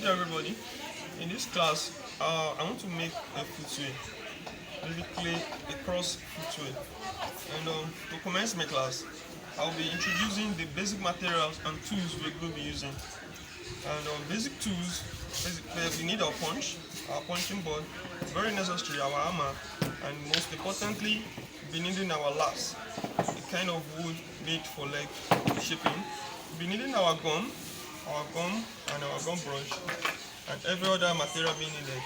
day everybody. In this class, I want to make a footwear, basically a cross footwear. And to commence my class, I'll be introducing the basic materials and tools we're going to be using. And basic tools, basically we need our punching board, very necessary, our hammer, and most importantly, we needing our laths, a kind of wood made for leg shaping. We needing our gum and our gum brush, and every other material being needed.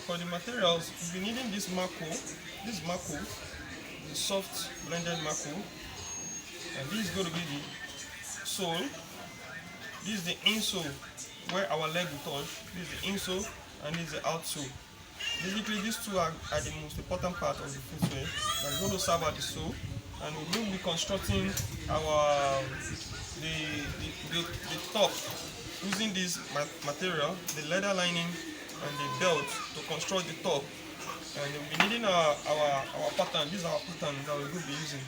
For the materials, we'll be needing this mako, the soft blended mako, and this is going to be the sole. This is the insole where our leg will touch. This is the insole and this is the outsole. Basically, these two are the most important part of the footwear. We're going to serve as the sole, and we will be constructing our the top using this material, the leather lining and the belt to construct the top. And we'll be needing our pattern. This is our pattern that we're going to be using.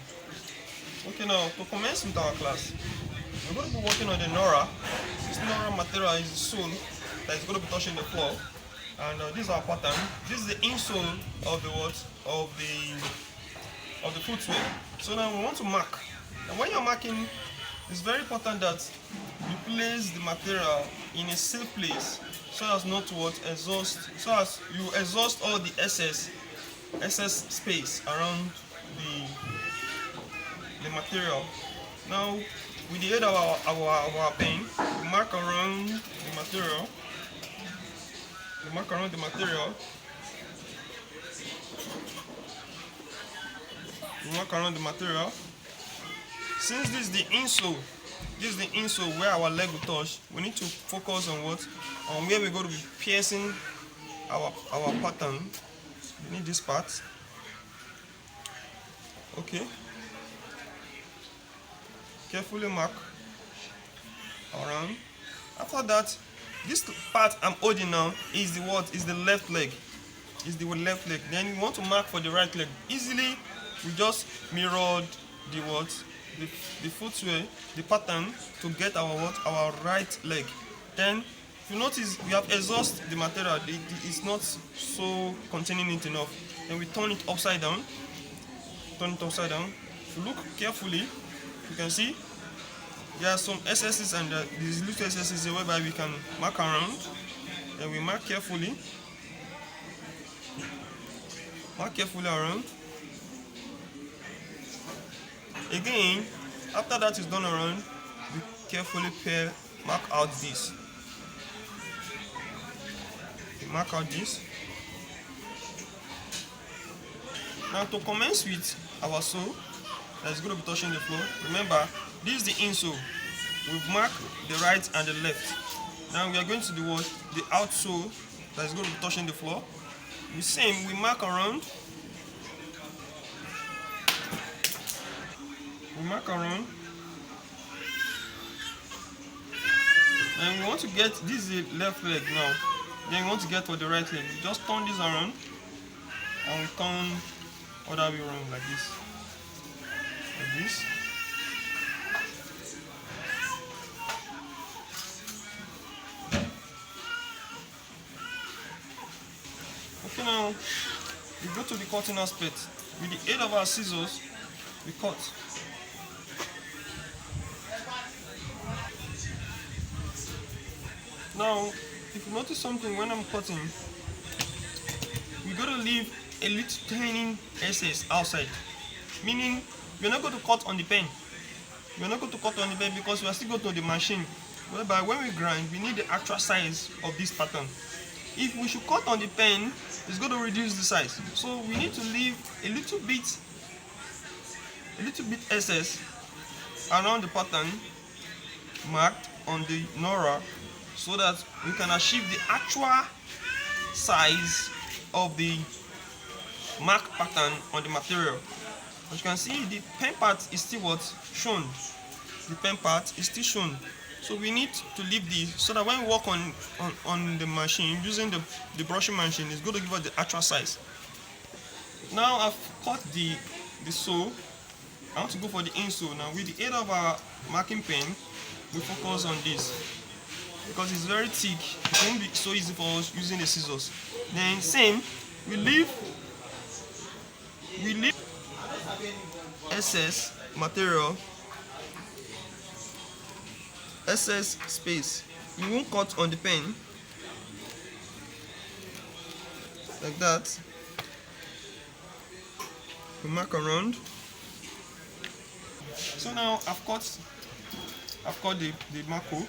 Okay, now to commence with our class, we're going to be working on the Nora. This Nora material is the sole that is going to be touching the floor, and this is our pattern. This is the insole of the footwear. So now we want to mark, and when you're marking, it's very important that you place the material in a safe place so as not to exhaust, so as you exhaust all the excess space around the material. Now, with the aid of our pen, we mark around the material. We mark around the material. We mark around the material. Since this is the insole where our leg will touch, we need to focus on where we're going to be piercing our pattern. We need this part. Okay. Carefully mark around. After that, this part I'm holding now is the left leg. Is the left leg. Then we want to mark for the right leg. Easily, we just mirrored the footwear, the pattern to get our right leg. Then, if you notice, we have exhausted the material. It's not so containing it enough. Then we turn it upside down. Turn it upside down. If you look carefully, you can see there are some SS's and these little SS's whereby we can mark around. And we mark carefully. Mark carefully around. Again, after that is done around, we carefully mark out this. We mark out this. Now to commence with our sole that's going to be touching the floor, remember this is the insole. We've marked the right and the left. Now we are going to do the outsole that is going to be touching the floor. The same, we mark around. We mark around. And we want to get, this is the left leg now. Then we want to get for the right leg. We just turn this around and we turn other way around like this. Like this. Okay, now we go to the cutting aspect. With the aid of our scissors, we cut. Now, if you notice something when I'm cutting, we're going to leave a little tiny excess outside. Meaning, we're not going to cut on the pen. We're not going to cut on the pen because we are still going to the machine. Whereby when we grind, we need the actual size of this pattern. If we should cut on the pen, it's going to reduce the size. So we need to leave a little bit excess around the pattern marked on the Nora, so that we can achieve the actual size of the mark pattern on the material. As you can see, the pen part is still shown. The pen part is still shown. So we need to leave this so that when we work on the machine using the brushing machine, it's going to give us the actual size. Now I've cut the sole. I want to go for the insole. Now with the aid of our marking pen, we focus on this. because it's very thick. It won't be so easy for us using the scissors. Then same, we leave excess material, excess space. We won't cut on the pen like that. We mark around. So now I've cut the Marco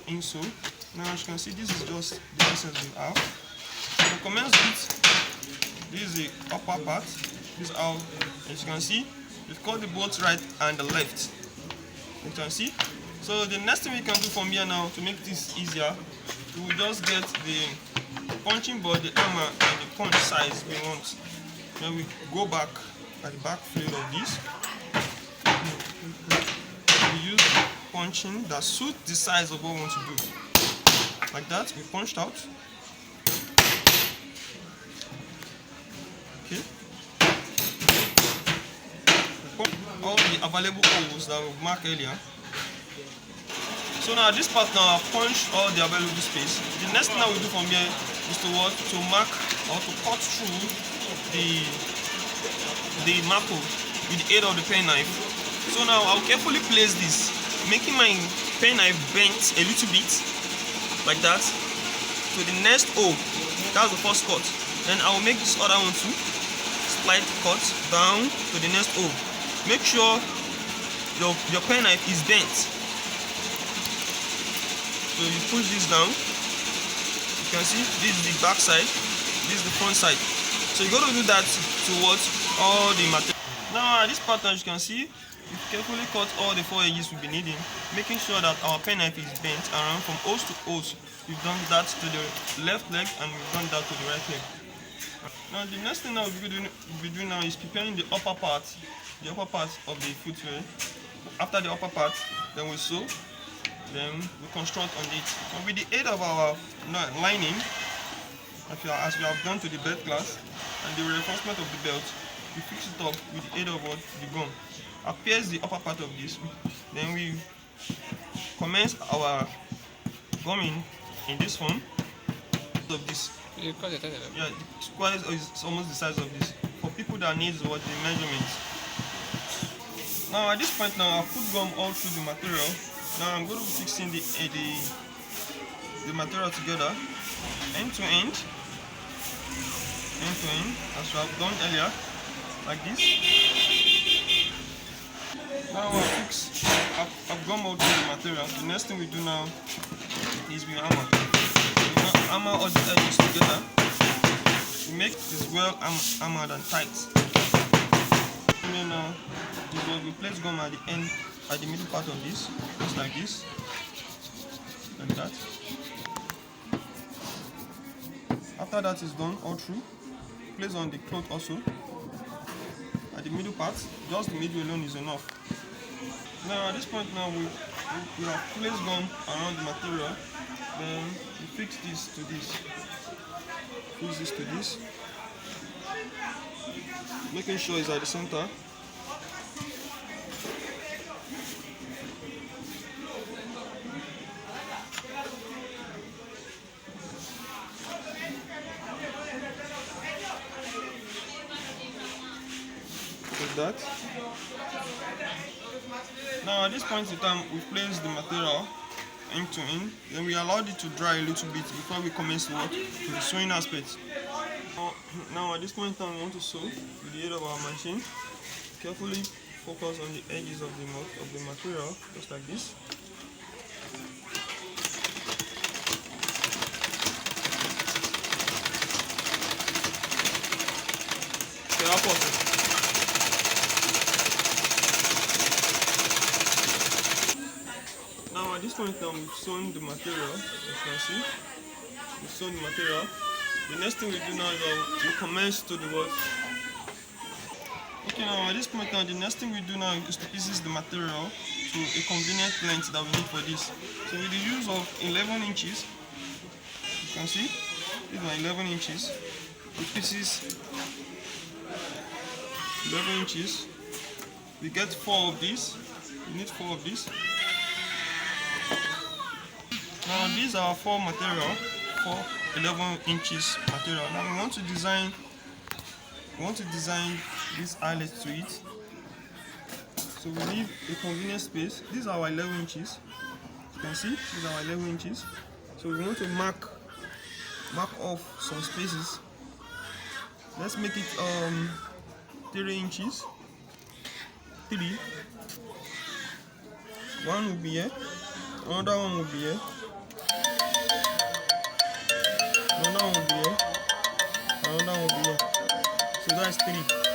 insole. Now as you can see, this is just the essence we have. To commence with, this is the upper part. This is how, as you can see, we've cut the both right and the left. You can see. So the next thing we can do from here now to make this easier, we will just get the punching board, the hammer, and the punch size we want. Then we go back at the back flail of this. We use punching that suits the size of what we want to do. Like that, we punched out. Okay. We punch all the available holes that we marked earlier. So now this part now I've punched all the available space. The next thing that we do from here is to mark or to cut through the Marco with the aid of the pen knife. So now I'll carefully place this, making my pen knife bent a little bit, like that, to the next O. That's the first cut. Then I'll make this other one too, slight cut down to the next O. Make sure your pen knife is bent. So you push this down. You can see this is the back side, this is the front side. So you got to do that towards all the material. Now at this pattern, as you can see, we carefully cut all the 4 edges we'll be needing, making sure that our pen knife is bent around from O's to O's. We've done that to the left leg and we've done that to the right leg. Now the next thing that we'll be doing now is preparing the upper part of the footwear. After the upper part, then we sew, then we construct on it. And with the aid of our lining, as we have done to the belt class, and the reinforcement of the belt, we fix it up with the aid of the gum. Appears the upper part of this, then we commence our gumming in this form of this. Yeah, the square is almost the size of this. For people that needs the measurements. Now at this point now I've put gum all through the material. Now I'm going to be fixing the material together, end to end, as we have done earlier, like this. Now I've gummed out the material. The next thing we do now is we hammer. We hammer all the edges together. We make this well hammered and tight. And then now we place gum at the end, at the middle part of this, just like this, like that. After that is done all through, place on the cloth also. At the middle part, just the middle alone is enough. Now at this point now we have placed gum around the material, then we fix this to this, making sure it's at the center. Like that. Now at this point in time, we place the material end to end, then we allowed it to dry a little bit before we commence work to the sewing aspect. Now at this point in time, we want to sew with the aid of our machine. Carefully focus on the edges of the material, just like this. Now at this point now we've sewn the material, as you can see. We've sewn the material. The next thing we do now is we commence to the work. Okay, now at this point now the next thing we do now is to pieces the material to a convenient length that we need for this. So with the use of 11 inches, you can see, these are 11 inches. The pieces 11 inches. We get 4 of these. We need 4 of these. Now these are four material, four 11 inches material. Now we want to design this eyelet to it. So we leave a convenient space. These are our 11 inches. You can see these are our 11 inches. So we want to mark off some spaces. Let's make it 3 inches. 3. One will be here. Another one will be here. Another one will be here. Another one will be here. So that's 3.